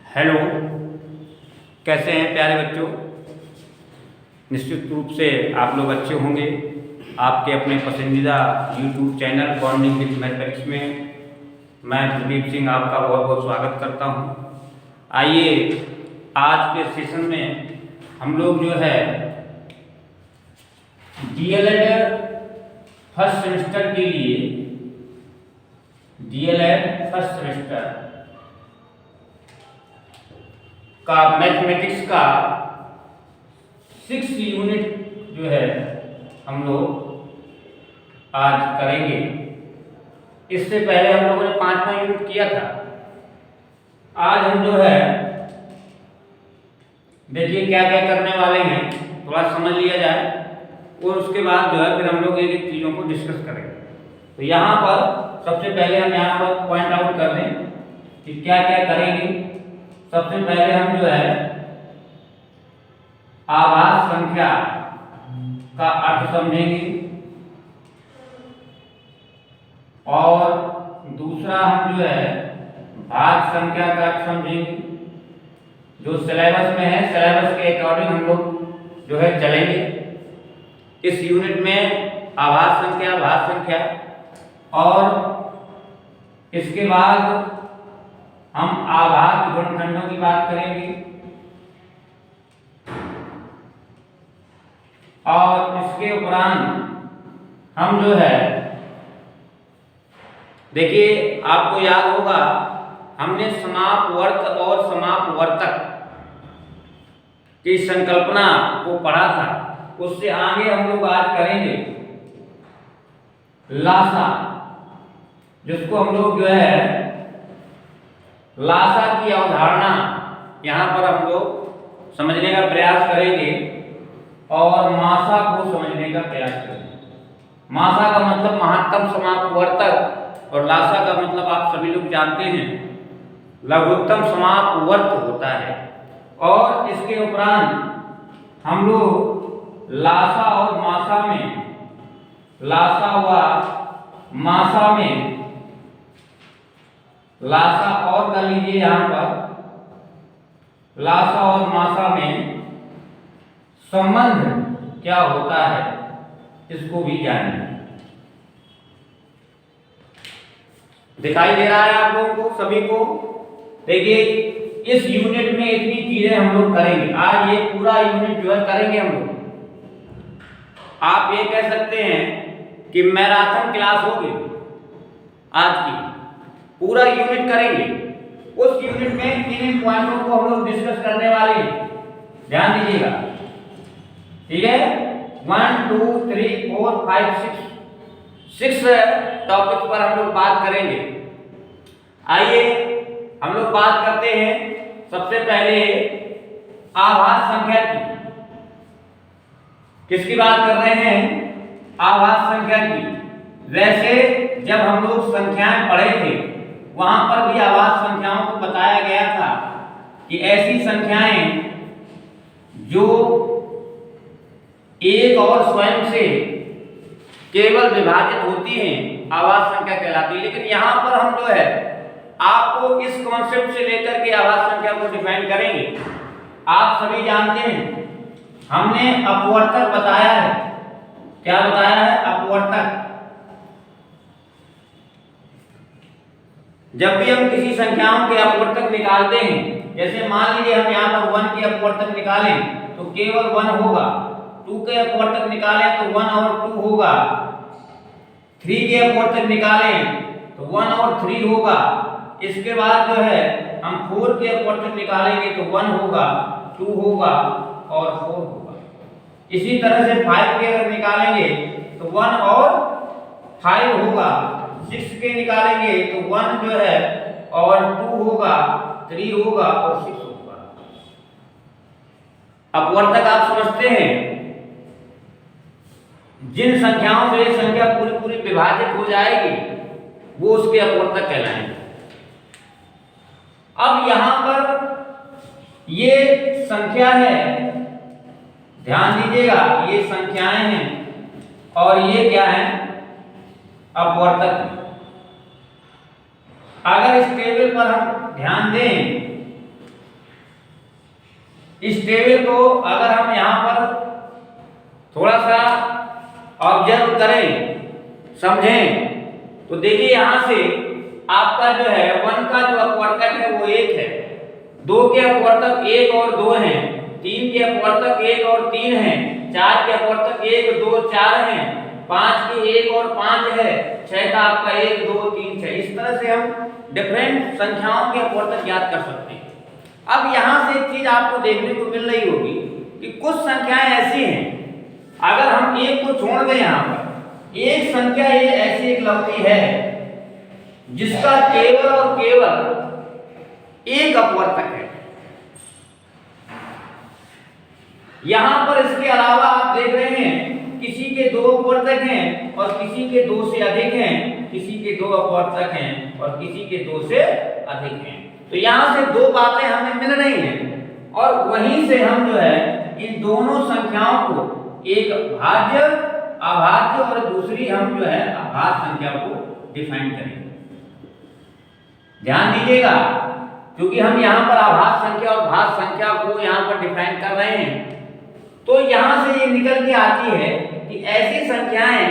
Hello, कैसे हैं प्यारे बच्चों। निश्चित रूप से आप लोग अच्छे होंगे। आपके अपने पसंदीदा YouTube channel bonding with mathematics में मैं प्रदीप सिंह आपका बहुत बहुत स्वागत करता हूं। आइए आज के सेशन में हम लोग जो है डीएलएड फर्स्ट सेमेस्टर के लिए डीएलएड फर्स्ट सेमेस्टर का मैथमेटिक्स का 6 यूनिट जो है हम लोग आज करेंगे। इससे पहले हम लोगों ने 5वां यूनिट किया था। आज हम जो है देखिए क्या क्या करने वाले हैं, थोड़ा समझ लिया जाए और उसके बाद जो है फिर हम लोग एक एक चीज़ों को डिस्कस करेंगे। तो यहाँ पर सबसे पहले हम यहाँ पर पॉइंट आउट कर दें कि क्या क्या करेंगे। सबसे पहले हम जो है आभास संख्या का अर्थ समझेंगे और दूसरा हम जो है भाग संख्या का अर्थ समझेंगे। जो सिलेबस में है, सिलेबस के अकॉर्डिंग हम लोग जो है चलेंगे। इस यूनिट में आभास संख्या, भाग संख्या और इसके बाद हम आभास गुणनखंडों की बात करेंगे और इसके उपरांत हम जो है देखिए आपको याद होगा हमने समापवर्त और समापवर्तक की संकल्पना को पढ़ा था। उससे आगे हम लोग आज करेंगे लासा, जिसको हम लोग जो है लासा की अवधारणा यहाँ पर हम लोग समझने का प्रयास करेंगे और मासा को समझने का प्रयास करेंगे। मासा का मतलब महत्तम समापवर्तक और लासा का मतलब आप सभी लोग जानते हैं लघुत्तम समापवर्त होता है। और इसके उपरांत हम लोग लासा और मासा में, लासा व मासा में, लासा और कर लीजिए यहाँ पर, लासा और मासा में संबंध क्या होता है इसको भी जानेंगे। दिखाई दे रहा है आप लोगों को सभी को। देखिए इस यूनिट में इतनी चीजें हम लोग करेंगे। आज ये पूरा यूनिट जो है करेंगे हम लोग। आप ये कह सकते हैं कि मैराथन क्लास होगी आज की, पूरा यूनिट करेंगे। उस यूनिट में इन पॉइंटों को हम लोग डिस्कस करने वाले हैं, ध्यान दीजिएगा। ठीक है, 1 2 3 4 5 6 टॉपिक पर हम लोग बात करेंगे। आइए हम लोग बात करते हैं सबसे पहले आभास संख्या की। किसकी बात कर रहे हैं? आभास संख्या की। वैसे जब हम लोग संख्याएं पढ़े थे वहां पर भी आभास संख्याओं को बताया गया था कि ऐसी संख्याएं जो एक और स्वयं से केवल विभाजित होती हैं आभास संख्या कहलाती है। लेकिन यहाँ पर हम जो है आपको इस कॉन्सेप्ट से लेकर के आभास संख्या को डिफाइन करेंगे। आप सभी जानते हैं हमने अपवर्तक बताया है। क्या बताया है? अपवर्तक। जब भी हम किसी संख्याओं के अपवर्तक निकालते हैं, जैसे मान लीजिए हम यहाँ पर 1 के अपवर्तक निकालें तो केवल 1 होगा, 2 के अपवर्तक निकालें तो 1 और 2 होगा, 3 के अपवर्तक निकालें तो 1 और 3 होगा। इसके बाद जो है हम 4 के अपवर्तक निकालेंगे तो 1 होगा, 2 होगा और 4 होगा। इसी तरह से 5 के अगर निकालेंगे तो 1 और 5 होगा, 6 के निकालेंगे तो 1 जो है और 2 होगा, 3 होगा और 6 होगा। अपवर्तक आप समझते हैं, जिन संख्याओं से संख्या पूरी पूरी विभाजित हो जाएगी वो उसके अपवर्तक कहलाएंगे। अब यहां पर ये संख्या है, ध्यान दीजिएगा, ये संख्याएं हैं और ये क्या है? अपवर्तक। अगर इस टेबल पर हम ध्यान दें इस टेबल को अगर हम यहाँ पर थोड़ा सा ऑब्जर्व करें, समझें, तो देखिए यहाँ से आपका जो है 1 का जो अपवर्तक है वो 1 है, 2 के अपवर्तक 1 और 2 हैं, 3 के अपवर्तक 1 और 3 हैं, 4 के अपवर्तक 1 2 4 हैं, 5 के 1 और 5 है, 6 का आपका 1 2 3 6। इस तरह से हम डिफरेंट संख्याओं के अपवर्तक ज्ञात कर सकते हैं। अब यहाँ से एक चीज आपको देखने को मिल रही होगी कि कुछ संख्याएं ऐसी हैं, अगर हम एक को छोड़ दें, यहाँ पर एक संख्या ये ऐसी एक लंबी है जिसका केवल और केवल एक अपवर्तक है। यहां पर इसके अलावा आप देख रहे हैं किसी के 2 अपवर्तक हैं और किसी के 2 से अधिक हैं, किसी के 2 अपवर्तक हैं और किसी के 2 से अधिक हैं। तो यहां से 2 बातें हमें मिल रही हैं और वहीं से हम जो है इन दोनों संख्याओं को एक भाज्य, अभाज्य और दूसरी हम जो है अभाज्य संख्या को डिफाइन करेंगे। ध्यान दीजिएगा, क्योंकि हम यहाँ पर अभाज्य संख्या और भाज्य संख्या को यहाँ पर डिफाइन कर रहे हैं, तो यहाँ से ये निकल के आती है कि ऐसी संख्याएं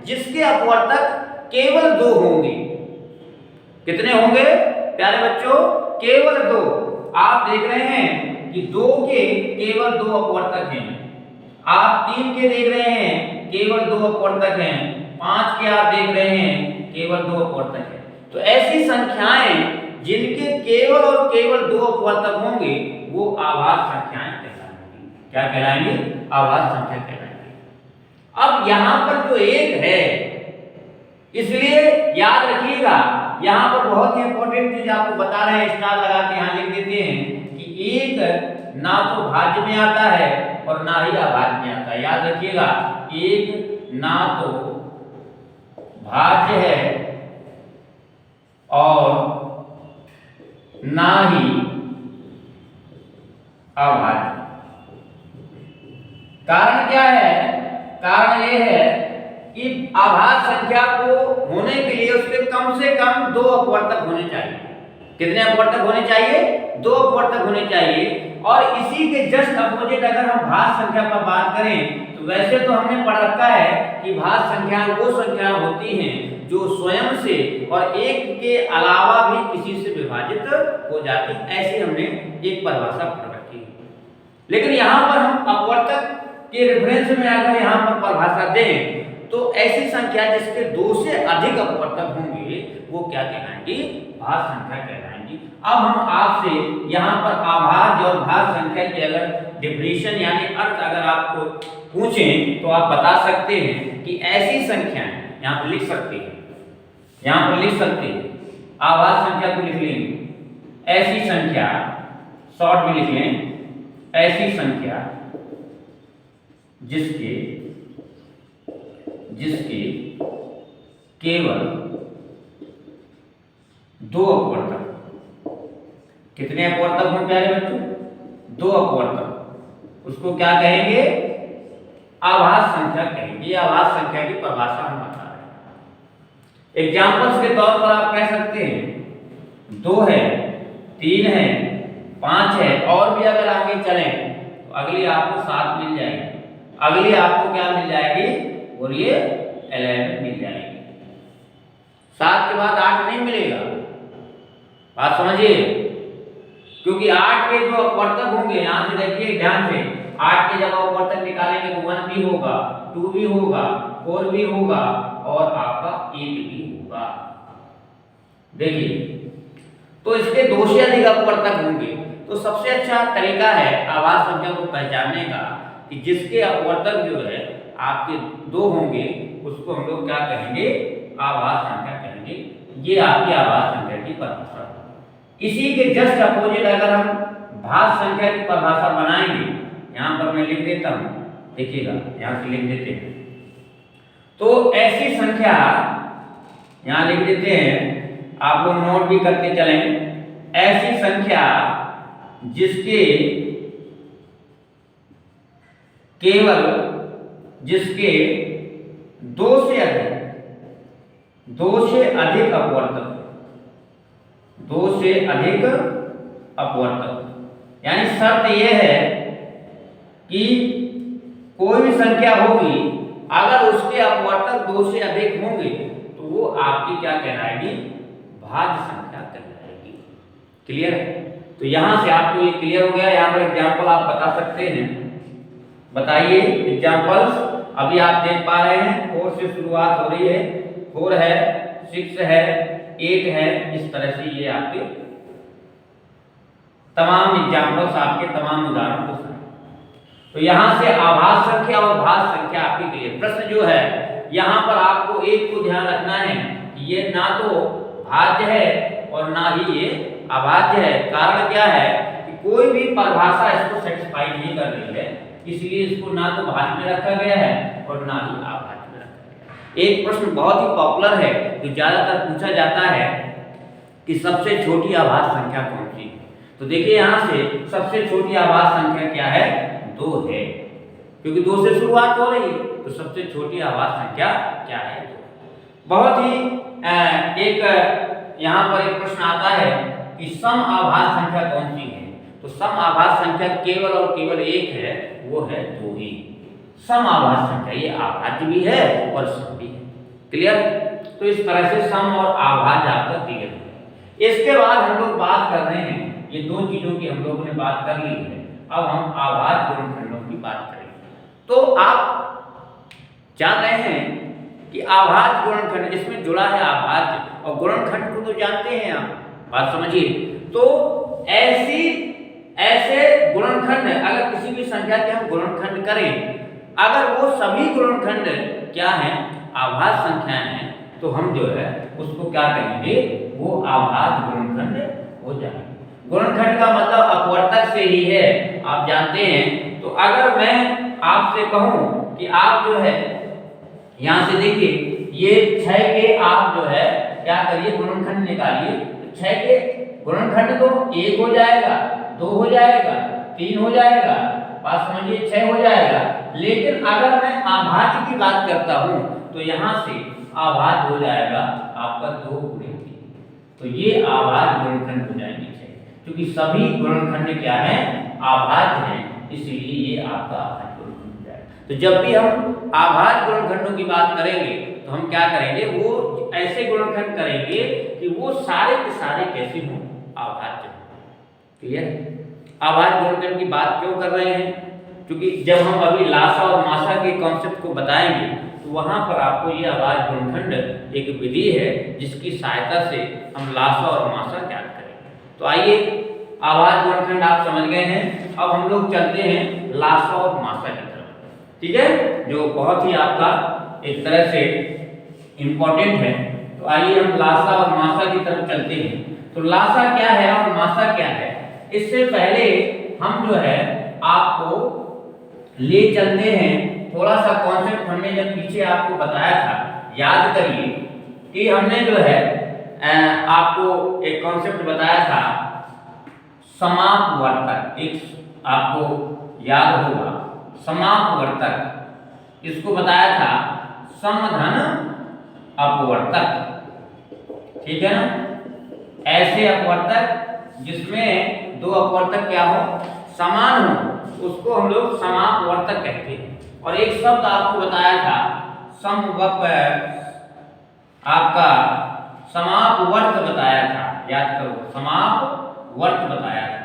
जिसके अपवर्तक केवल 2 होंगे। कितने होंगे प्यारे बच्चों? केवल 2। आप देख रहे हैं कि 2 के केवल 2 अपवर्तक हैं, आप 3 के देख रहे हैं केवल 2 अपवर्तक हैं, 5 के आप देख रहे हैं केवल 2 अपवर्तक हैं। तो ऐसी संख्याएं जिनके केवल और केवल 2 अपवर्तक होंगे वो आभाज्य संख्याएं कहलाएंगी। क्या कहलाएंगी? आभाज्य संख्या कहलाएंगी। अब यहाँ पर जो 1 है, इसलिए याद रखिएगा, यहाँ पर बहुत ही इंपॉर्टेंट चीज आपको बता रहे हैं, स्टार लगा के यहाँ लिख देते हैं कि 1 ना तो भाज्य में आता है और ना ही अभाज्य में आता है। याद रखिएगा, 1 ना तो भाज्य है और ना ही अभाज्य। कारण क्या है? कारण यह है कि अभाज्य संख्या को होने के लिए उसके कम से कम 2 अपवर्तक होने चाहिए। कितने अपवर्तक होने चाहिए? 2 अपवर्तक होने चाहिए। और इसी के जस्ट अपोजिट अगर हम भाज्य संख्या पर बात करें तो वैसे तो हमने पढ़ रखा है कि भाज्य संख्याएं वो संख्याएं होती हैं जो स्वयं से और एक के अलावा भी किसी से विभाजित हो जाती, ऐसी हमने एक परिभाषा पढ़ रखी है। लेकिन यहाँ पर हम अपवर्तक के रेफरेंस में अगर यहाँ पर परिभाषा दें तो ऐसी संख्या जिसके 2 से अधिक अपवर्तक होंगे वो क्या कहलाएंगी? भाज्य संख्या कहलाएंगी। अब हम आपसे यहाँ पर अभाज्य और भाज्य संख्या की अगर डेफिनेशन यानी अर्थ अगर आपको पूछें तो आप बता सकते हैं कि ऐसी संख्याएं यहाँ पर लिख सकते हैं, यहाँ पर लिख सकते हैं, अभाज्य संख्या को लिख लेंगे, ऐसी संख्या शॉर्ट में लिख लें, ऐसी संख्या जिसके केवल 2 अपवर्तक। कितने अपवर्तक हों प्यारे बच्चों? 2 अपवर्तक। उसको क्या कहेंगे? आभाज्य संख्या कहेंगे। ये आभाज्य संख्या की परिभाषा हम बता रहे हैं। एग्जाम्पल्स के तौर पर आप कह सकते हैं 2 है, 3 है, 5 है, और भी अगर आगे चलें तो अगली आपको 7 मिल जाएगी, अगली आपको क्या मिल जाएगी? और ये 11 मिल जाएगी। 7 के बाद 8 नहीं मिलेगा, बात समझिए, क्योंकि 8 के जो अपवर्तक होंगे, यहां से देखिए ध्यान से, 8 के जब अपवर्तक निकालेंगे तो 1 भी होगा, 2 भी होगा, 4 भी होगा और आपका 8 भी होगा। देखिए, तो इसके 2 से अधिक अपवर्तक होंगे। तो सबसे अच्छा तरीका है आभाज्य संख्या को पहचानने का कि जिसके अपवर्तक जो है आपके 2 होंगे उसको हम लोग क्या कहेंगे? आभाज्य संख्या कहेंगे। ये आपकी आभाज्य संख्या की परिभाषा है। इसी के जस्ट अपोजिट अगर हम भाज्य संख्या की परिभाषा बनाएंगे, यहाँ पर मैं लिख देता हूँ, देखिएगा यहाँ से लिख देते हैं। तो ऐसी संख्या यहाँ लिख देते हैं, आप लोग नोट भी करके चलें। ऐसी संख्या जिसके केवल 2 से अधिक अपवर्तक, 2 से अधिक अपवर्तक, यानी शर्त यह है कि कोई भी संख्या होगी, अगर उसके अपवर्तक 2 से अधिक होंगे तो वो आपकी क्या कहलाएगी, भाज्य संख्या कहलाएगी। क्लियर है? तो यहां से आपको ये क्लियर हो गया। यहाँ पर एग्जाम्पल आप बता सकते हैं, बताइए एग्जाम्पल्स। अभी आप देख पा रहे हैं 4 से शुरुआत हो रही है, 4 है, 6 है, 8 है, इस तरह से ये आपके तमाम एग्जाम्पल्स, आपके तमाम उदाहरण को। तो यहां से आभाज्य संख्या और भाज्य संख्या आपके क्लियर। प्रश्न जो है यहां पर आपको एक को ध्यान रखना है कि ये ना तो भाज्य है और ना ही ये अभाज्य है। कारण क्या है कि कोई भी परिभाषा इसको सेटिस्फाई नहीं कर रही है, इसलिए इसको ना तो भाज्य में रखा गया है और ना ही अभाज्य में रखा गया है। एक प्रश्न बहुत ही पॉपुलर है जो ज्यादातर पूछा जाता है कि सबसे छोटी अभाज्य संख्या कौन सी है। तो देखिए यहां से सबसे छोटी अभाज्य संख्या क्या है, 2 है, क्योंकि 2 से शुरुआत हो रही है। तो सबसे छोटी अभाज्य संख्या क्या है, 2। बहुत ही एक यहाँ पर एक प्रश्न आता है कि सम अभाज्य संख्या कौन सी है। तो सम अभाज्य संख्या केवल और केवल एक है, वो है 2 ही। सम अभाज्य संख्या ये अभाज्य भी है और सम भी है। क्लियर? तो इस तरह से सम और अभाज्य आपका क्लियर है। इसके बाद हम लोग बात कर रहे हैं, ये 2 चीजों की हम लोगों ने बात कर ली है, अब हम अभाज्य गुणनखंडों की बात करेंगे। तो आप जान रहे हैं कि अभाज्य गुणनखंड, इसमें जुड़ा है अभाज्य और गुणनखंड को तो जानते हैं आप, बात समझिए। तो ऐसे गुणनखंड अगर किसी भी संख्या के हम गुणनखंड करें, अगर वो सभी गुणनखंड क्या हैं, अभाज्य संख्याएं हैं, तो हम जो है उसको क्या कहेंगे, वो अभाज्य गुणनखंड हो जाएंगे। गुणनखंड का मतलब अपवर्तक से ही है, आप जानते हैं। तो अगर मैं आपसे कहूं कि आप जो है यहां से देखिए ये 6 के आप जो है क्या करिए, गुणनखंड निकालिए। तो 6 के गुणनखंड तो 1 हो जाएगा, 2 हो जाएगा, 3 हो जाएगा, बात समझिए 6 हो जाएगा। लेकिन अगर मैं अभाज्य की बात करता हूं तो यहां से अभाज्य हो जाएगा आपका 2 गुणे 3। तो ये अभाज्य गुणनखंड हो जाएंगे, क्योंकि सभी गुणनखंड क्या है, अभाज्य हैं, इसलिए ये आपका अभाज्य गुणनखंड हो जाएगा। तो जब भी हम अभाज्य गुणनखंडों की बात करेंगे तो हम क्या करेंगे, वो ऐसे गुणनखंड करेंगे कि वो सारे के सारे कैसे हों, अभाज्य। क्लियर? अभाज्य गुणनखंड की बात क्यों कर रहे हैं, क्योंकि जब हम अभी लासा और मासा के कॉन्सेप्ट को बताएंगे तो वहां पर आपको ये अभाज्य गुणनखंड एक विधि है जिसकी सहायता से हम लासा और मासा ज्ञात करेंगे। तो आइए, अभाज्य गुणनखंड आप समझ गए हैं, अब हम लोग चलते हैं लासा और मासा की तरफ। ठीक है, जो बहुत ही आपका एक तरह से इंपॉर्टेंट है। तो आइए हम लासा और मासा की तरफ चलते हैं। तो लासा क्या है और मासा क्या है, इससे पहले हम जो है आपको ले चलते हैं थोड़ा सा कॉन्सेप्ट हमने जब पीछे आपको बताया था, याद करिए कि हमने जो है आपको एक कॉन्सेप्ट बताया था समापवर्तक। एक आपको याद होगा समापवर्तक, इसको बताया था समधन अपवर्तक। ठीक है ना, ऐसे अपवर्तक जिसमें 2 अपवर्तक क्या हो, समान हो, उसको हम लोग समापवर्तक कहते हैं। और एक शब्द आपको बताया था समवप, आपका समापवर्त बताया था, याद करो समापवर्त बताया था।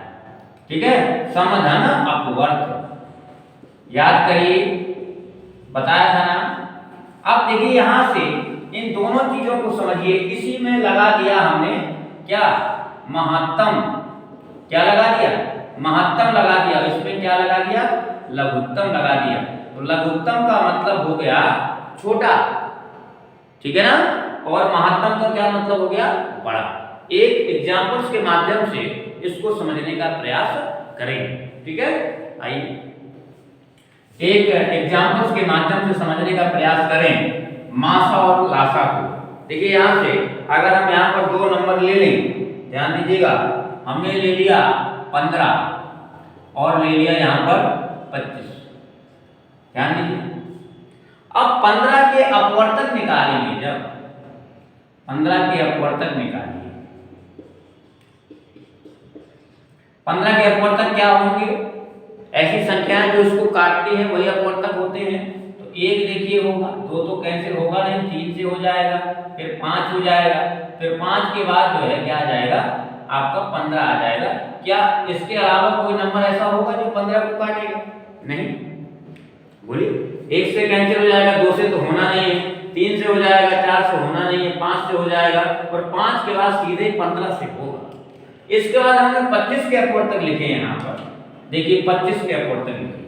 ठीक है, समधन अपवर्त याद करिए, बताया था ना। अब देखिए यहां से इन दोनों चीजों को समझिए। इसी में लगा दिया हमने क्या, महत्तम। क्या लगा दिया, महत्तम लगा दिया। इसमें क्या लगा दिया, लघुत्तम लगा दिया। तो लघुत्तम का मतलब हो गया छोटा, ठीक है ना, और महत्तम का क्या मतलब हो गया, बड़ा। एक एग्जांपल्स के माध्यम से इसको समझने का प्रयास करेंगे। ठीक है, आइए एक एग्जांपल्स के माध्यम से समझने का प्रयास करें मासा और लासा को। देखिए यहां से अगर हम यहां पर 2 नंबर ले लें, ध्यान दीजिएगा, हमने ले लिया 15 और ले लिया यहां पर 25। ध्यान दीजिए, अब 15 के अपवर्तक निकालेंगे। जब 15 के अपवर्तक निकालिए 15 के अपवर्तक क्या होंगे? ऐसी संख्याएं जो इसको काटती हैं वही अपवर्तक होते हैं। तो 1 देखिए होगा, 2 तो कैंसिल होगा नहीं, 3 से हो जाएगा, फिर 5 हो जाएगा, फिर 5 के बाद जो है क्या आ जाएगा आपका 15 आ जाएगा। क्या इसके अलावा कोई नंबर ऐसा होगा जो 15 को काटेगा? नहीं। बोलिए, 1 से कैंसिल हो जाएगा, 2 से तो होना नहीं है, 3 से हो जाएगा, 4 से होना नहीं है, 5 से हो जाएगा, और 5 के बाद सीधे 15 से होगा। इसके बाद हमने 25 के अपवर्तक लिखे यहाँ पर। देखिए 25 के अपवर्तक लिखे,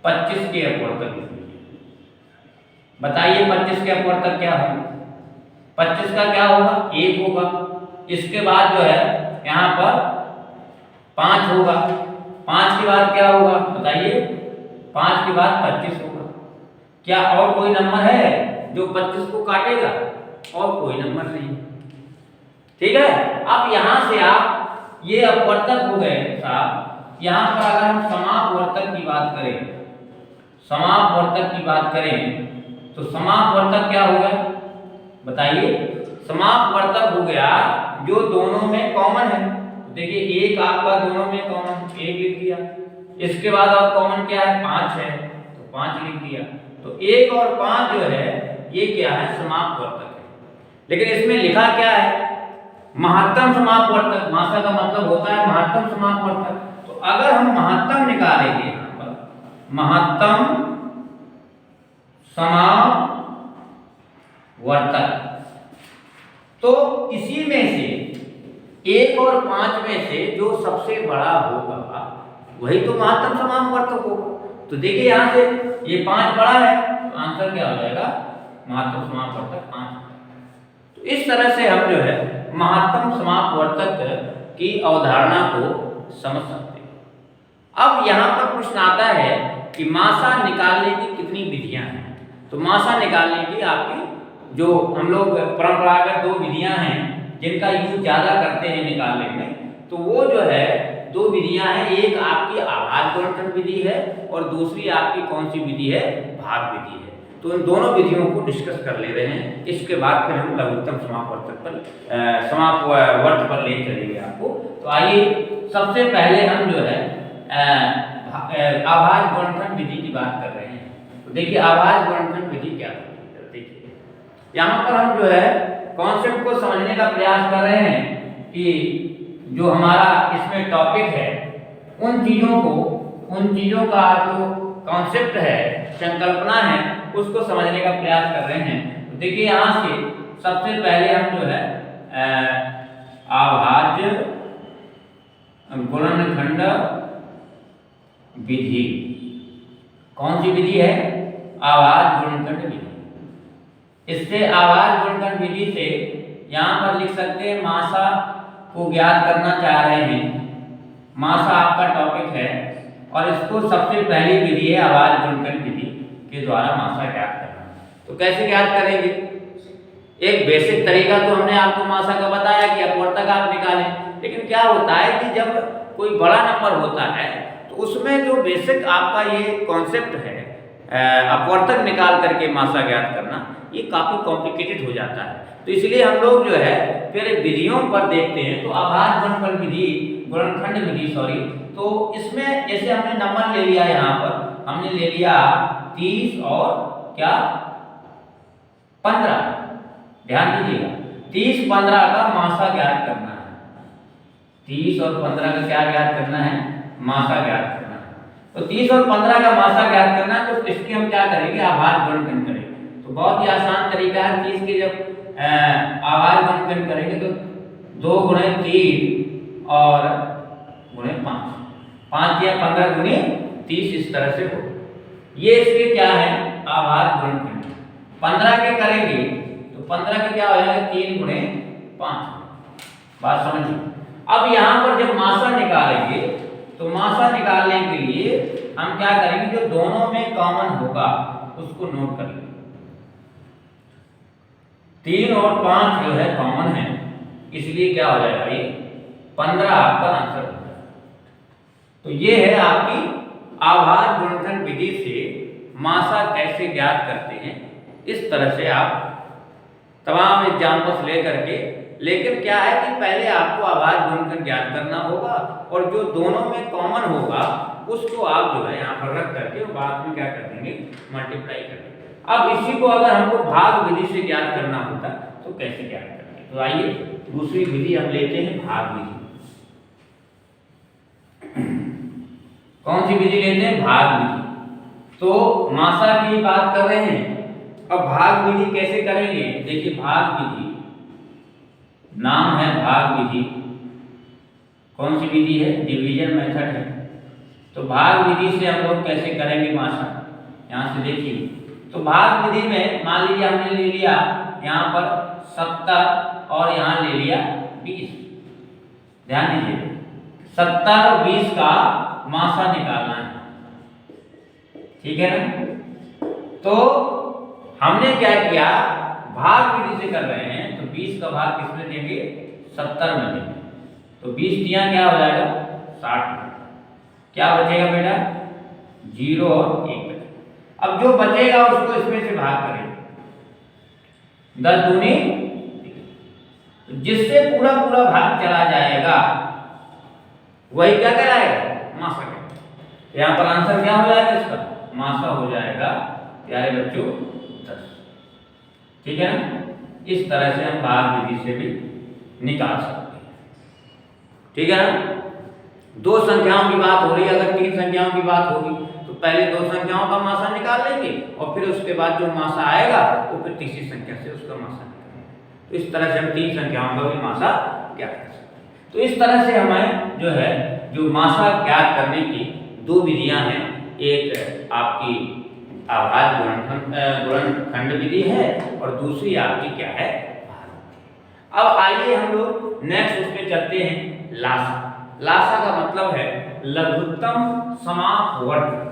25 के अपवर्तक लिखे। बताइए 25 के अपवर्तक क्या होगा? 25 का क्या होगा? 1 होगा। इसके बाद जो है यहाँ पर 5 होगा। 5 के बाद क्या होगा बताइए? 5 के बाद 25 होगा। क्या और कोई नंबर है जो 25 को काटेगा? और कोई नंबर नहीं। ठीक है। अब यहां से आप ये अपवर्तक हो गए साहब। यहां पर अगर हम समापवर्तक की बात करें, समापवर्तक की बात करें तो समापवर्तक क्या हो गया बताइए? समापवर्तक हो गया जो दोनों में कॉमन है। देखिए 1 आपका दोनों में कॉमन, 1 लिख दिया। इसके बाद और कॉमन क्या है? 5 है, तो 5 लिख दिया। तो 1 और 5 जो है ये क्या है? समापवर्तक है। लेकिन इसमें लिखा क्या है? महत्तम समापवर्तक। मासा का मतलब होता है महत्तम समापवर्तक। तो अगर हम महत्तम निकालेंगे यहाँ पर, महत्तम समापवर्तक, तो इसी में से 1 और 5 में से जो सबसे बड़ा होगा वही तो महत्तम समापवर्तक होगा। तो देखिए यहाँ से ये 5 बड़ा है, तो आंसर क्या हो जाएगा? महत्तम समापवर्तक 5। तो इस तरह से हम जो है महत्तम समापवर्तक की अवधारणा को समझ सकते हैं। अब यहाँ पर प्रश्न आता है कि मासा निकालने की कितनी विधियां हैं? तो मासा निकालने की आपकी जो हम लोग परंपरागत 2 विधियां हैं जिनका यूज ज्यादा करते हैं निकालने में, तो वो जो है 2 विधियां हैं। एक आपकी आभाज गुणनखंड विधि है और दूसरी आपकी कौन सी विधि है? भाग विधि है। तो इन दोनों विधियों को डिस्कस कर ले रहे हैं। इसके बाद फिर हम लघुत्तम समापवर्तक पर समापवर्त पर ले चलेंगे आपको। तो आइए सबसे पहले हम जो है आभाज गुणनखंड विधि की बात कर रहे हैं। तो देखिए आभाज गुणनखंड विधि क्या है? देखिए यहाँ पर हम जो है कॉन्सेप्ट को समझने का प्रयास कर रहे हैं कि जो हमारा इसमें टॉपिक है उन चीजों का जो कॉन्सेप्ट है, संकल्पना है, उसको समझने का प्रयास कर रहे हैं। तो देखिए यहाँ से सबसे पहले हम जो है आभाज गुणनखंड विधि, कौन सी विधि है? आभाज गुणनखंड विधि। इससे आभाज गुणनखंड विधि से यहाँ पर लिख सकते हैं मासा को ज्ञात करना चाह रहे हैं। मासा आपका टॉपिक है और इसको सबसे पहली विधि है आभाज गुणनखंड विधि के द्वारा मासा ज्ञात करना। तो कैसे ज्ञात करेंगे? एक बेसिक तरीका तो हमने आपको मासा का बताया कि अपवर्तक आप निकालें। लेकिन क्या होता है कि जब कोई बड़ा नंबर होता है तो उसमें जो बेसिक आपका ये कॉन्सेप्ट है अपवर्तक निकाल करके मासा ज्ञात करना, ये काफ़ी कॉम्प्लिकेटेड हो जाता है। तो इसलिए हम लोग जो है फिर विधियों पर देखते हैं। तो आभाज गुणनखंड विधि, गुणनखंड विधि सॉरी, तो इसमें जैसे हमने नंबर ले लिया, यहाँ पर हमने ले लिया 30 और क्या 15। ध्यान दीजिएगा 30-15 का मासा ज्ञात करना है। 30 और 15 का क्या ज्ञात करना है? मासा ज्ञात करना है। तो 30 और 15 का मासा ज्ञात करना है, तो इसके हम क्या करेंगे? आभाज गुणनखंड करेंगे। तो बहुत ही आसान तरीका है। 30 के जब आभाज गुणनखंड करेंगे तो 2 × 3 और × 5, 5 या 15 × 30 इस तरह से हो। ये इसके क्या है? आभाज गुणनखंड। 15 के करेंगे तो 15 के क्या हो जाएगा? 3 × 5। बात समझिए। अब यहाँ पर जब मासा निकालेंगे तो मासा निकालने के लिए हम क्या करेंगे? जो दोनों में कॉमन होगा उसको नोट कर लेंगे। 3 और 5 जो है कॉमन है, इसलिए क्या हो जाएगा? ये 15 आपका आंसर हो जाएगा। तो ये है आपकी आभाज गुणनखंड विधि से मासा कैसे ज्ञात करते हैं। इस तरह से आप तमाम एग्जाम्पल्स लेकर के लेकिन क्या है कि पहले आपको आवाज गुणनखंड ज्ञात करना होगा और जो दोनों में कॉमन होगा उसको आप जो है यहाँ पर रख करके बाद में क्या कर देंगे, मल्टीप्लाई कर देंगे। अब इसी को अगर हमको भाग विधि से ज्ञात करना होता तो कैसे ज्ञात करेंगे, तो आइए दूसरी विधि हम लेते हैं, भाग विधि। कौन सी विधि लेते हैं, भाग विधि। तो मासा की बात कर रहे हैं, अब भाग विधि कैसे करेंगे, देखिए भाग विधि नाम है भाग विधि। कौन सी विधि है, डिवीजन मेथड है। तो भाग विधि से हम लोग कैसे करेंगे मासा, यहाँ से देखिए। तो भाग विधि में मान लीजिए हमने ले लिया यहाँ पर 70 और यहाँ ले लिया 20। ध्यान दीजिए 70 और 20 का मासा निकालना है, ठीक है ना। तो हमने क्या किया, भाग विधि से कर रहे हैं तो 20 का भाग किसमें देंगे, 70 में देंगे। तो 20 दिया क्या हो जाएगा 60 में, क्या बचेगा बेटा 0 और 1 बचेगा। अब जो बचेगा उसको इसमें से भाग करेंगे, 10 दूनी, जिससे पूरा पूरा भाग चला जाएगा वही क्या कहलाएगा, मासा कहलाएगा। यहाँ पर आंसर क्या हो जाएगा इसका, मासा हो जाएगा प्यारे बच्चों 10, ठीक है ना। इस तरह से हम भाग विधि से भी निकाल सकते हैं, ठीक है ना। दो संख्याओं की बात हो रही है, अगर 3 संख्याओं की बात होगी तो पहले 2 संख्याओं का मासा निकाल लेंगे और फिर उसके बाद जो मासा आएगा वो फिर तीसरी संख्या से उसका मासा निकालेंगे। तो इस तरह से हम 3 संख्याओं का भी मासा ज्ञात कर सकते हैं। तो इस तरह से हमें जो है जो मासा ज्ञात करने की 2 विधियां हैं, एक आपकी आवाज गुणनखंड विधि है और दूसरी आपकी क्या है, भाग। अब आइए हम लोग नेक्स्ट उस पे चलते हैं, लासा। लासा का मतलब है लघुत्तम समापवर्त।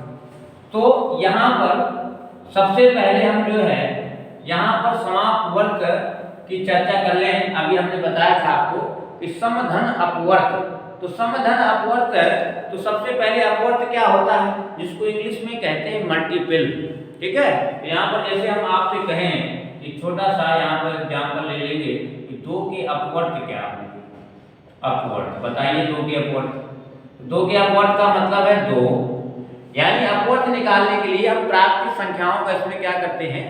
तो यहाँ पर सबसे पहले हम जो है यहाँ पर समापवर्त की चर्चा कर लें। अभी हमने बताया था आपको कि समधन अपवर्त। तो समधन अपवर्त, तो सबसे पहले अपवर्त क्या होता है, जिसको इंग्लिश में कहते हैं मल्टीपल, ठीक है। तो यहाँ पर जैसे हम आपसे कहें एक छोटा सा यहाँ पर एग्जाम्पल ले लेंगे कि 2 के अपवर्त क्या होंगे, अपवर्त बताइए 2 के अपवर्त। 2 के अपवर्त का मतलब है 2, यानी अपवर्त निकालने के लिए हम प्राप्त संख्याओं का इसमें क्या करते हैं,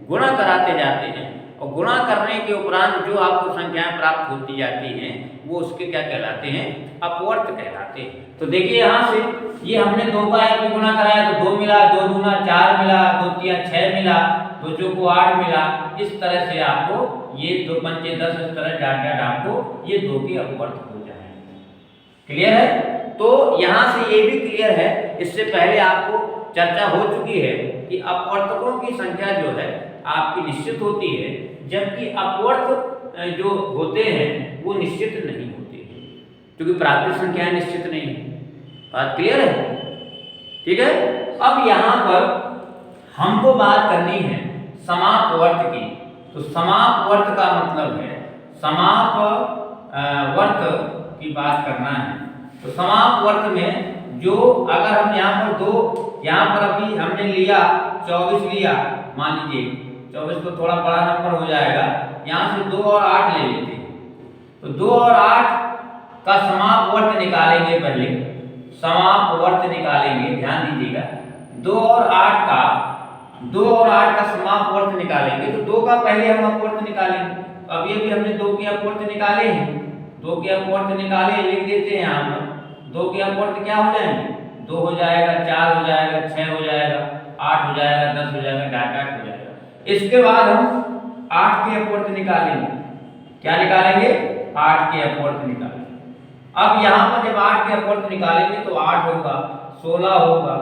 गुणा कराते जाते हैं और गुणा करने के उपरांत जो आपको संख्याएं प्राप्त होती जाती हैं वो उसके क्या कहलाते हैं, अपवर्त कहलाते हैं। तो देखिए यहाँ से ये हमने 2 का 1 में गुणा कराया तो 2 मिला, 2 दूना 4 मिला, 2 तिया 6 मिला, 2 चौको 8 मिला। इस तरह से आपको ये 2 पंचे 10, इस तरह डाट आपको ये 2 के अपवर्त हो जाएंगे। क्लियर है। तो यहाँ से ये भी क्लियर है, इससे पहले आपको चर्चा हो चुकी है कि अपवर्तकों की संख्या जो है आपकी निश्चित होती है, जबकि अपवर्त जो होते हैं वो निश्चित नहीं होते हैं, क्योंकि प्राकृतिक संख्याएं निश्चित नहीं है। बात क्लियर है, ठीक है। अब यहाँ पर हमको बात करनी है समापवर्त की। तो समापवर्त का मतलब है समापवर्त की बात करना है। तो समापवर्त में जो अगर हम यहाँ पर 2, यहाँ पर अभी हमने लिया 24 लिया, मान लीजिए 24 तो थोड़ा बड़ा नंबर हो जाएगा, यहाँ से 2 और 8 ले लेते हैं। तो 2 और 8 का समापवर्त निकालेंगे, पहले समापवर्त निकालेंगे, ध्यान दीजिएगा 2 और 8 का समापवर्त निकालेंगे। तो 2 का पहले हम अपवर्त निकालेंगे। अभी अभी हमने 2 के अपवर्त निकाले हैं, 2 के अपवर्त निकाले, लिख देते हैं यहाँ पर। 2 के अपवर्त क्या हो जाएंगे, 2 हो जाएगा, 4 हो जाएगा, 6 हो जाएगा, 8 हो जाएगा, 10 हो जाएगा, डाट हो जाएगा। इसके बाद हम 8 के अपवर्त निकालेंगे। क्या निकालेंगे, 8 के अपवर्त निकालेंगे। अब यहाँ पर जब 8 के अपवर्त निकालेंगे तो 8 होगा, 16 होगा,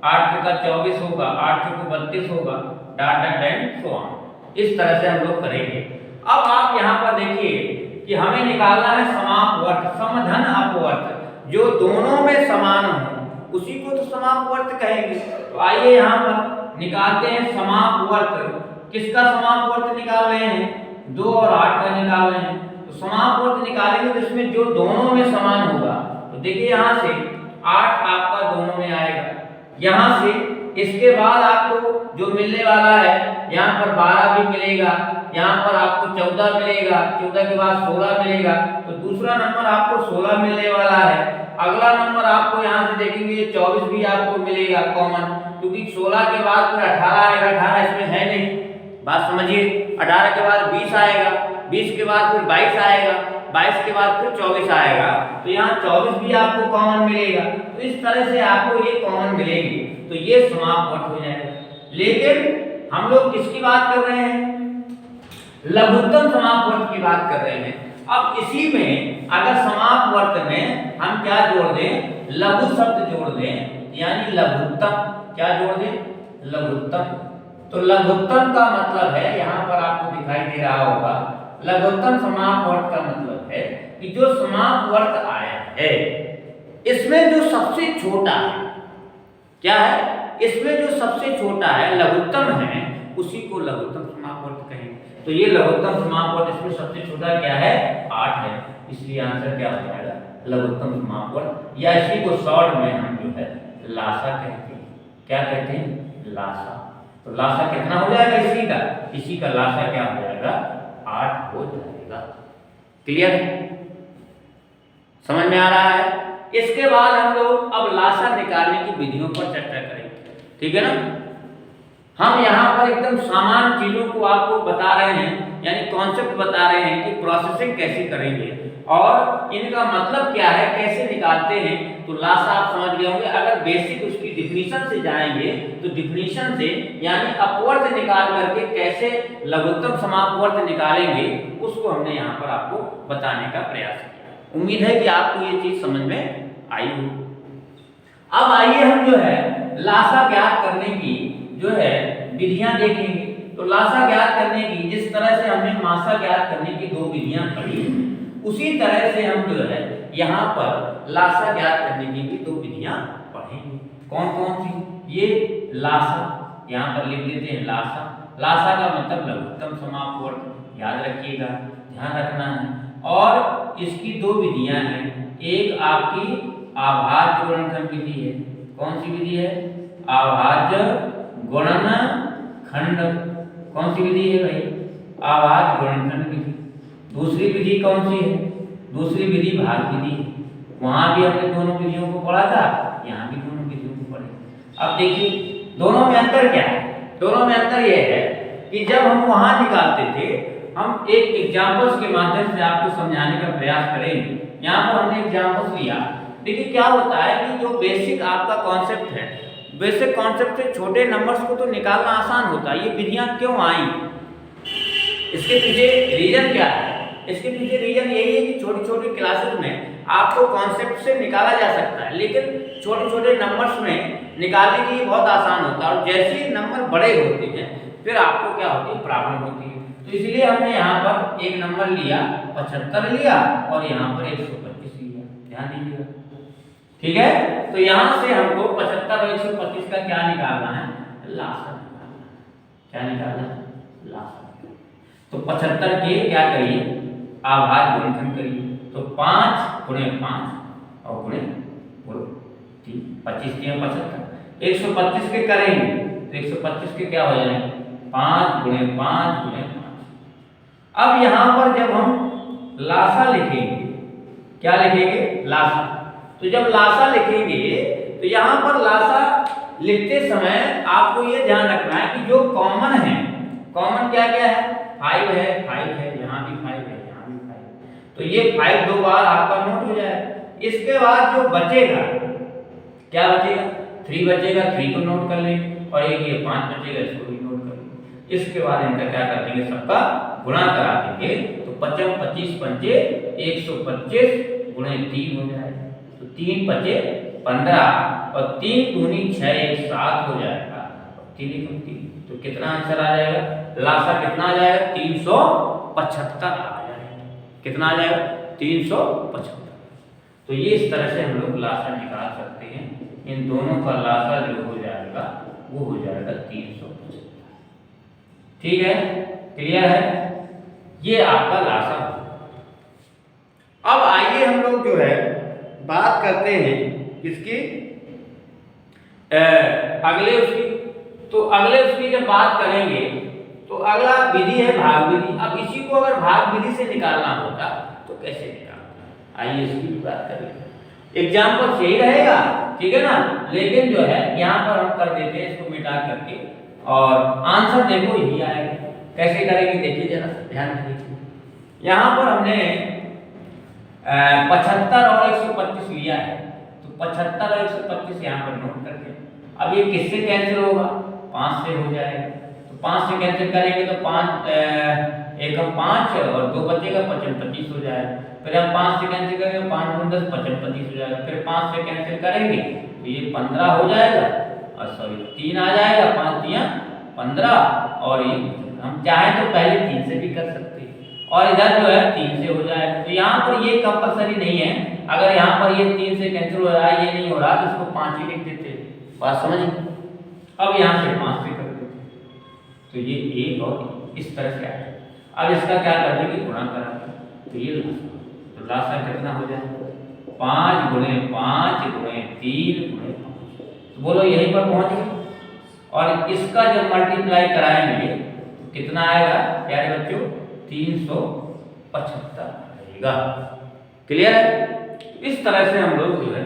8 का 24 होगा, 8 को 32 होगा, डाट एंड सो ऑन। इस तरह से हम लोग करेंगे। अब आप यहाँ पर देखिए कि हमें निकालना है समापवर्त, समधन अपवर्त, जो दोनों में समान हो उसी को तो समापवर्त कहेंगे। तो आइए यहाँ पर निकालते हैं समापवर्त। किसका समापवर्त निकाल रहे हैं, 2 और 8 का निकाल रहे हैं। तो समापवर्त निकालेंगे तो इसमें जो दोनों में समान होगा, तो देखिए यहाँ से 8 आपका दोनों में आएगा, यहाँ से इसके बाद आपको जो मिलने वाला है यहाँ पर 12 भी मिलेगा, यहाँ पर आपको 14 मिलेगा, 14 के बाद 16 मिलेगा, तो दूसरा नंबर आपको 16 मिलने वाला है। अगला नंबर आपको यहाँ से देखेंगे 24 भी आपको मिलेगा कॉमन, क्योंकि 16 के बाद फिर 18 आएगा, 18 इसमें है नहीं, बात समझिए। 18 के बाद 20 आएगा, 20 के बाद फिर 22 आएगा, 22 के बाद फिर 24 आएगा, तो यहाँ 24 भी आपको कॉमन मिलेगा। तो इस तरह से आपको ये कॉमन मिलेंगे, तो ये समापवर्त हो जाएगा। लेकिन हम लोग किसकी बात कर रहे हैं? लघुत्तम समापवर्त की बात कर रहे हैं। अब इसी में अगर समापवर्त में हम क्या जोड़ दें? लघु शब्द जोड़ दें, यानी लघुत्तम। क्या जोड़ दें? लघुत्तम। तो लघुत्तम का मतलब है, यहाँ पर आपको दिखाई दे रहा होगा, लघुत्तम समापवर्त का मतलब है कि जो समापवर्त आया है इसमें जो सबसे छोटा है, क्या है? इसमें जो सबसे छोटा है, लघुत्तम है, उसी को लघुत्तम समापवर्त कहेंगे। तो ये लघुत्तम समापवर्त, इसमें सबसे छोटा क्या है? 8 है, इसलिए आंसर क्या हो जाएगा? लघुत्तम समापवर्त, या इसी को शॉर्ट में हम जो है लासा कहते हैं। क्या कहते हैं? लासा। तो लासा कितना हो जाएगा इसी का? इसी का लासा क्या हो जाएगा? 8 हो जाएगा। क्लियर है? समझ में आ रहा है? इसके बाद हम लोग अब लासा निकालने की विधियों पर चर्चा करेंगे, ठीक है ना? हम यहाँ पर एकदम सामान्य चीजों को आपको बता रहे हैं, यानी कॉन्सेप्ट बता रहे हैं कि प्रोसेसिंग कैसे करेंगे और इनका मतलब क्या है, कैसे निकालते हैं। तो लासा आप समझ गए होंगे। अगर बेसिक उसकी डिफिनीशन से जाएंगे तो डिफिनीशन से यानी अपवर्त निकाल करके कैसे लघुत्तम समापवर्त निकालेंगे, उसको हमने यहाँ पर आपको बताने का प्रयास किया। उम्मीद है कि आपको ये चीज समझ में आई हो। अब आइए हम जो है लासा ज्ञात करने की जो है विधियां देखेंगे। तो लासा ज्ञात करने की, जिस तरह से हमने मासा ज्ञात करने की 2 विधियां पढ़ी, उसी तरह से हम जो है यहाँ पर लासा ज्ञात करने की भी 2 विधियां पढ़ेंगे। कौन कौन सी? ये लासा, यहाँ पर लिख देते हैं लासा। लासा का मतलब लघुत्तम समापवर्त, याद रखिएगा, ध्यान रखना है। और इसकी 2 विधियां हैं। एक आपकी आभाज्य गुणनखंड विधि है। कौन सी विधि है? आभाज्य गुणनखंड। कौन सी विधि है भाई? आभाज्य गुणनखंड विधि। दूसरी विधि कौन सी है? दूसरी विधि भाग विधि है। वहां भी हमने दोनों विधियों को पढ़ा था, यहाँ भी दोनों विधियों को पढ़े। अब देखिए दोनों में अंतर क्या है? दोनों में अंतर यह है कि जब हम वहां निकालते थे, हम एक एग्जाम्पल्स के माध्यम से आपको समझाने का प्रयास करेंगे। यहाँ पर हमने एग्जाम्पल्स लिया। देखिए क्या होता है कि जो बेसिक आपका कॉन्सेप्ट है, बेसिक कॉन्सेप्ट से छोटे नंबर्स को तो निकालना आसान होता है। ये विधियां क्यों आई, इसके पीछे रीजन क्या है? इसके पीछे रीजन यही है कि छोटी छोटी क्लासेस में आपको कॉन्सेप्ट से निकाला जा सकता है, लेकिन छोटे छोटे नंबर्स में निकालने के लिए बहुत आसान होता है। और जैसे ही नंबर बड़े होते हैं फिर आपको क्या होती है? प्रॉब्लम होती है। तो इसलिए हमने यहाँ पर एक नंबर लिया, 75 लिया, और यहाँ पर 125 लिया। ध्यान दीजिएगा, ठीक है? तो यहाँ से हमको 75 और 125 का क्या निकालना है? लासा निकालना है। क्या निकालना है? लासा। तो 75 के क्या करिए? आभाज्य गुणनखंड करिए। तो 5 गुणे 5 और गुणे 3, 25 के 75। 125 के करेंगे तो 125 के क्या हो जाएंगे? 5 गुणे 5 गुणे 5। अब यहाँ पर जब हम लासा लिखेंगे, क्या लिखेंगे? लासा। तो जब लासा लिखेंगे तो यहाँ पर लासा लिखते समय आपको ये ध्यान रखना है कि जो कॉमन है, कॉमन क्या क्या है? 5 है, 5 है, यहाँ भी 5 है, यहाँ भी 5 है। तो ये 5 2 बार आपका नोट हो जाएगा। इसके बाद जो बचेगा, क्या बचेगा? 3 बचेगा, 3 को नोट कर लेंगे, और एक ये 5 बचेगा, इसको भी नोट कर लेंगे। इसके बाद इनका क्या कर देंगे? सबका गुणा करा देंगे। तो 25 25 पंचे 125 गुणे 3 हो जाएगा। तो 3 पचे 15 और 3 दूनी 6 1 7 हो जाएगा। 3 तो कितना आंसर आ जाएगा? लासा कितना आ जाएगा? 375 आ जाएगा। कितना आ जाएगा? 375। तो ये इस तरह से हम लोग लासा निकाल सकते हैं। इन दोनों का लासा जो हो जाएगा वो हो जाएगा 375। ठीक है? क्लियर है? ये आपका लासा। अब आइए हम लोग जो है बात करते हैं किसकी? अगले उसकी। तो अगले उसकी जब बात करेंगे तो अगला विधि है भाग विधि। अब इसी को अगर भाग विधि से निकालना होता तो कैसे निकालना, आइए इसकी भी बात कर लेते हैं। एग्जाम्पल सही रहेगा, ठीक है ना, लेकिन जो है यहाँ पर हम कर देते हैं इसको मिटा करके, और आंसर देखो यही आएगा। कैसे करेंगे देखिए जरा ध्यान दीजिए। यहाँ पर हमने 75 और 125 लिया है, तो 75 और 125 यहाँ पर नोट करके, अब ये किससे कैंसिल होगा, 5 से हो जाएगा। तो 5 से कैंसिल करेंगे तो 5 एक 5 और 2 बचेगा, 25 हो जाएगा। फिर हम 5 से कैंसिल करेंगे, 5 दूनी 10, 25 हो जाएगा। फिर 5 से कैंसिल करेंगे तो ये 15 हो जाएगा, और सॉरी 3 आ जाएगा, 5 दिया 15, और ये हम चाहे तो पहले 3 से भी कर सकते हैं, और इधर जो है 3 से हो जाएगा। तो यहाँ पर ये कंपलसरी नहीं है, अगर यहाँ पर ये 3 से कैंसिल हो रहा है, ये नहीं हो रहा तो इसको 5 ही लिख देते, बात समझिए। अब यहाँ से 5 से कर देते, तो ये 1 और इस तरह से आएगा। अब इसका क्या कर देंगे, गुणा करेंगे, तो ये तो लासा कितना हो जाएगा, 5 गुणे 5 गुणे 3 गुणे 5, तो बोलो यहीं पर पहुंच गए। और इसका जब मल्टीप्लाई कराएंगे तो कितना आएगा प्यारे बच्चों, 375 आएगा। क्लियर है? इस तरह से हम लोग जो है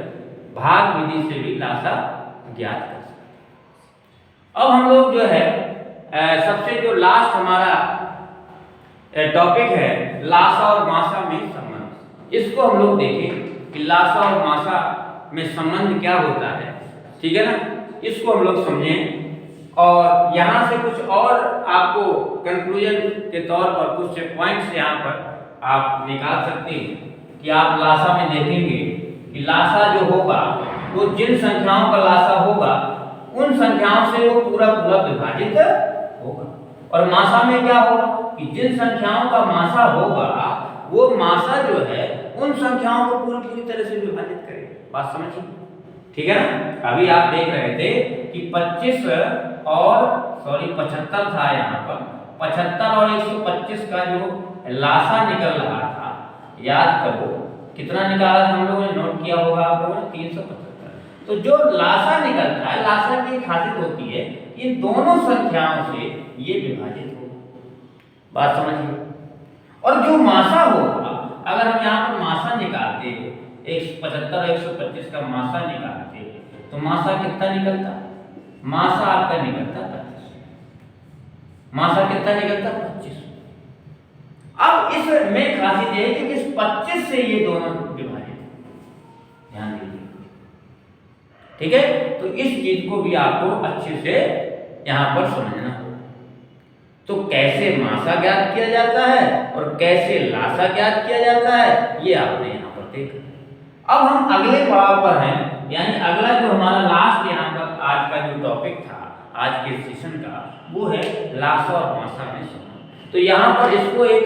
भाग विधि से भी लासा ज्ञात कर सकते हैं। अब हम लोग जो है सबसे जो लास्ट हमारा टॉपिक है लासा और मासा में संबंध, इसको हम लोग देखें कि लासा और मासा में संबंध क्या होता है, ठीक है ना, इसको हम लोग समझें। और यहाँ से कुछ और आपको कंक्लूजन के तौर पर कुछ पॉइंट्स यहाँ पर आप निकाल सकते हैं कि आप लासा में देखेंगे कि लासा जो होगा वो जिन संख्याओं का लासा होगा उन संख्याओं से वो पूरा पूरा विभाजित होगा, और मासा में क्या होगा कि जिन संख्याओं का मासा होगा वो मासा जो है उन संख्याओं को पूरी तरह से विभाजित करेगा। बात समझिए, ठीक है ना। अभी आप देख रहे थे कि 25 और 75 था, यहाँ पर 75 और 125 का जो लासा निकल रहा था, याद करो कितना निकाला था हम लोगों ने, नोट किया होगा आप लोगों ने, 375। तो जो लासा निकलता है, लासा की खासियत होती है इन दोनों संख्याओं से ये विभाजित होगा, बात समझिए। और जो मासा होगा, अगर हम यहाँ पर मासा निकालते हैं, 175 और 125 का मासा निकालते हैं, तो मासा कितना निकलता, मासा आपका निकलता 25, मासा कितना निकलता 25। अब इसमें खासियत है कि इस 25 से ये दोनों विभाजित, ध्यान दीजिए, ठीक है। तो इस चीज को भी आपको अच्छे से यहां पर समझना होगा। तो कैसे मासा ज्ञात किया जाता है और कैसे लासा ज्ञात किया जाता है, ये आपने यहाँ पर देखा। अब हम अगले पड़ाव पर हैं, यानी अगला जो हमारा लास्ट यहाँ पर आज का जो टॉपिक था आज के सेशन का, वो है लासा और मासा में संबंध। तो यहाँ पर इसको एक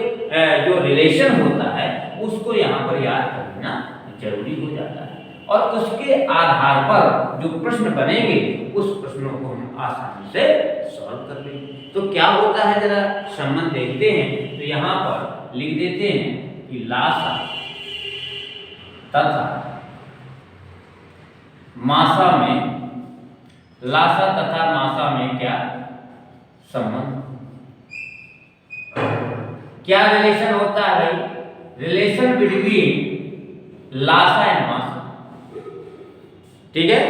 जो रिलेशन होता है उसको यहाँ पर याद करना जरूरी हो जाता है, और उसके आधार पर जो प्रश्न बनेंगे उस प्रश्नों को हम आसानी से सॉल्व कर लेंगे। तो क्या होता है जरा संबंध देखते हैं। तो यहाँ पर लिख देते हैं कि लासा तथा मासा में, लासा तथा मासा में क्या संबंध, क्या रिलेशन होता है भाई, रिलेशन बिटवीन लासा एंड मासा, ठीक है।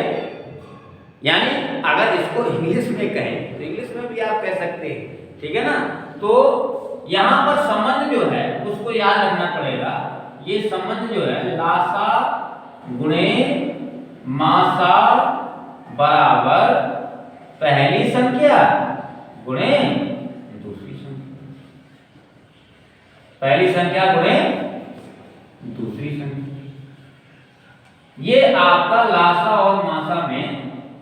यानी अगर इसको इंग्लिश में कहें तो इंग्लिश में भी आप कह सकते हैं, ठीक है ना। तो यहां पर संबंध जो है उसको याद रखना पड़ेगा। ये संबंध जो है लासा गुणे मासा बराबर पहली संख्या गुणे दूसरी संख्या, पहली संख्या गुणे दूसरी संख्या। ये आपका लासा और मासा में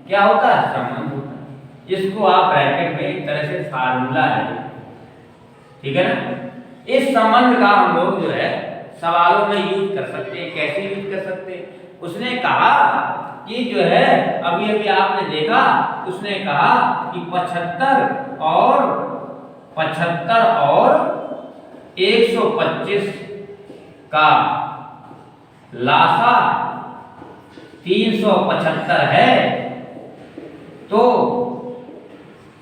क्या होता है, संबंध होता है। इसको आप ब्रैकेट में एक तरह से फार्मूला है, ठीक है ना। इस संबंध का हम लोग जो है सवालों में यूज कर सकते हैं। कैसे यूज कर सकते हैं, उसने कहा कि जो है अभी अभी आपने देखा, उसने कहा कि 75 और 125 का लासा 375 है। तो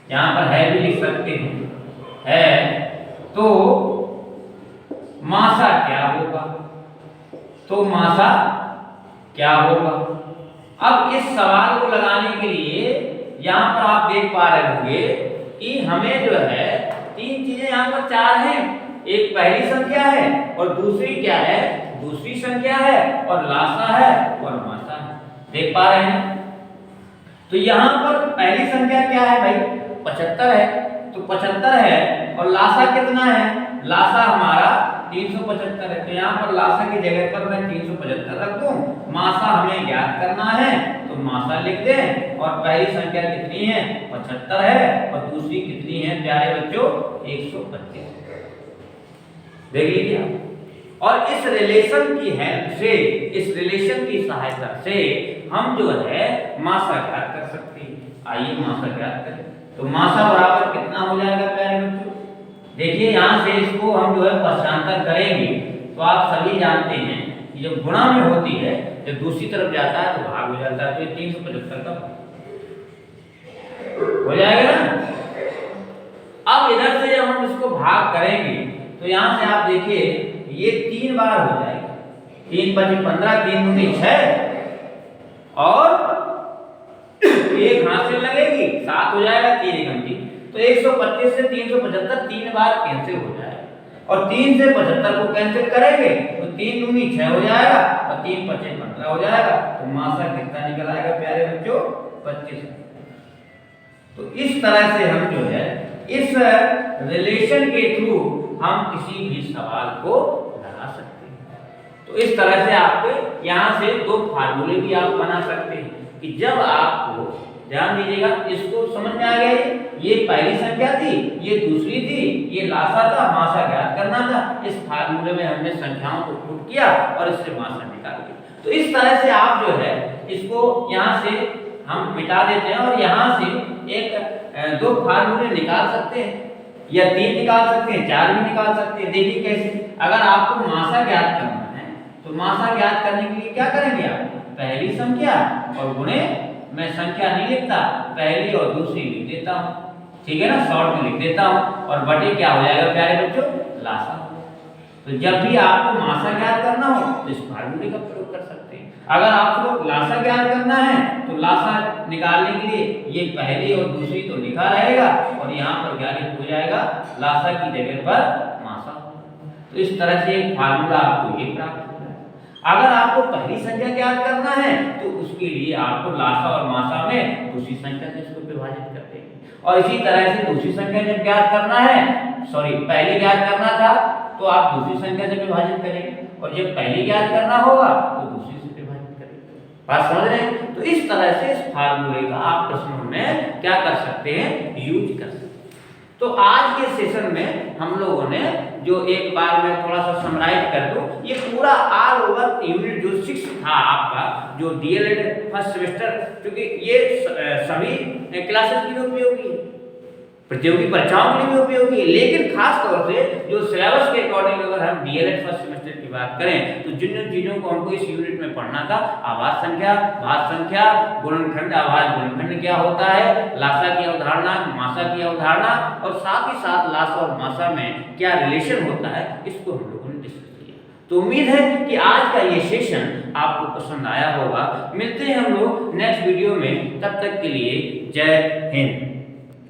यहां पर है भी लिख सकते हैं, है तो मासा क्या होगा? तो मासा क्या होगा? अब इस सवाल को लगाने के लिए यहाँ पर आप देख पा रहे होंगे कि हमें जो है तीन चीजें यहाँ पर चार हैं। एक पहली संख्या है और दूसरी क्या है? दूसरी संख्या है और लासा है और मासा है। देख पा रहे हैं? तो यहाँ पर पहली संख्या क्या है भाई? 75 है। तो 75 है और लासा कितना है? लासा हमारा 375 है। तो यहाँ पर लासा की जगह पर मैं 375 रख दूं। मासा हमें ज्ञात करना है तो मासा लिख दें। और पहली संख्या कितनी है? 75 है और दूसरी कितनी है प्यारे बच्चों? 125। देख लीजिए आप। और इस रिलेशन की हेल्प से, इस रिलेशन की सहायता से हम जो है मासा ज्ञात कर सकते हैं। आइए मासा ज्ञात करें। तो मासा बराबर कितना हो जाएगा प्यारे बच्चों? देखिए यहाँ से इसको हम जो है पक्षांतर करेंगे तो आप सभी जानते हैं कि जब गुणा में होती है, जब दूसरी तरफ जाता है तो भाग हो जाता है। तो ये 375 का हो जाएगा ना। अब इधर से जब हम इसको भाग करेंगे तो यहाँ से आप देखिए ये 3 बार हो जाएगा। 3 5 15, 3 दूनी 6 और एक हाथ से लगेगी 7 हो जाएगा। 3 एकम 3 तो 125 से 375 3 बार कैंसिल हो जाएगा। और 3 से 75 को कैंसिल करेंगे तो 3 दूनी 6 हो जाएगा और 3 5 15 हो जाएगा। तो मासा कितना निकल आएगा प्यारे बच्चों? 25। तो इस तरह से हम जो है इस रिलेशन के थ्रू हम किसी भी सवाल को लगा सकते हैं। तो इस तरह से आपके यहाँ से 2 फार्मूले भी आप बना सकते हैं कि जब आपको ध्यान दीजिएगा, इसको समझ में आ गया। ये पहली संख्या थी, ये दूसरी थी, ये लासा था, मासा ज्ञात करना था। इस फार्मूले में हमने संख्याओं को पुट किया और इससे मासा निकाल दिया। तो इस तरह से आप जो है इसको यहाँ से हम मिटा देते हैं और यहाँ से एक 2 फार्मूले निकाल सकते हैं या 3 निकाल सकते हैं, 4 भी निकाल सकते हैं। देखिए कैसे। अगर आपको मासा ज्ञात करना है तो मासा ज्ञात करने के लिए क्या करेंगे आप? पहली संख्या और गुणे, मैं संख्या नहीं लिखता, पहली और दूसरी लिख देता हूँ, ठीक है ना, शॉर्ट में लिख देता हूँ। और बटे क्या हो जाएगा प्यारे बच्चों? लासा। तो जब भी आपको मासा ज्ञात करना हो तो इस फार्मूले का प्रयोग कर सकते हैं। अगर आपको लासा ज्ञात करना है तो लासा निकालने के लिए ये पहली और दूसरी तो लिखा रहेगा और यहाँ पर क्या लिख हो जाएगा? लासा की जगह पर मासा। तो इस तरह से एक फार्मूला आपको ये प्राप्त होगा। अगर आपको पहली संख्या ज्ञात करना है तो उसके लिए आपको लासा और मासा में दूसरी संख्या से इसको विभाजित करते हैं। और इसी तरह से दूसरी संख्या जब ज्ञात करना है, पहली ज्ञात करना था तो आप दूसरी संख्या से विभाजित करेंगे और जब पहली ज्ञात करना होगा तो दूसरी से विभाजित करेंगे। बात समझ रहे हैं? तो इस तरह से इस फार्मूले का आप प्रश्नों में क्या कर सकते हैं? यूज कर सकते हैं। तो आज के सेशन में हम लोगों ने जो एक बार मैं थोड़ा सा समराइज कर दूं, ये पूरा ऑल ओवर यूनिट जो 6 था आपका, जो डीएलएड फर्स्ट सेमेस्टर, क्योंकि ये सभी क्लासेस के लिए उपयोगी है, प्रतियोगी परीक्षाओं के लिए भी उपयोगी है, लेकिन खास तौर से जो सिलेबस के अकॉर्डिंग अगर हम डीएलएड फर्स्ट सेमेस्टर की बात करें तो जिन चीजों को हमको इस यूनिट में पढ़ना था, आवाज संख्या, भाज्य संख्या, गुणनखंड, आवाज गुणनखंड क्या होता है, लासा की अवधारणा, मासा की अवधारणा और साथ ही साथ लासा और मासा में क्या रिलेशन होता है, इसको हम लोगों ने डिस्कस किया। तो उम्मीद है कि आज का ये सेशन आपको पसंद आया होगा। मिलते हैं हम लोग नेक्स्ट वीडियो में, तब तक के लिए जय हिंद।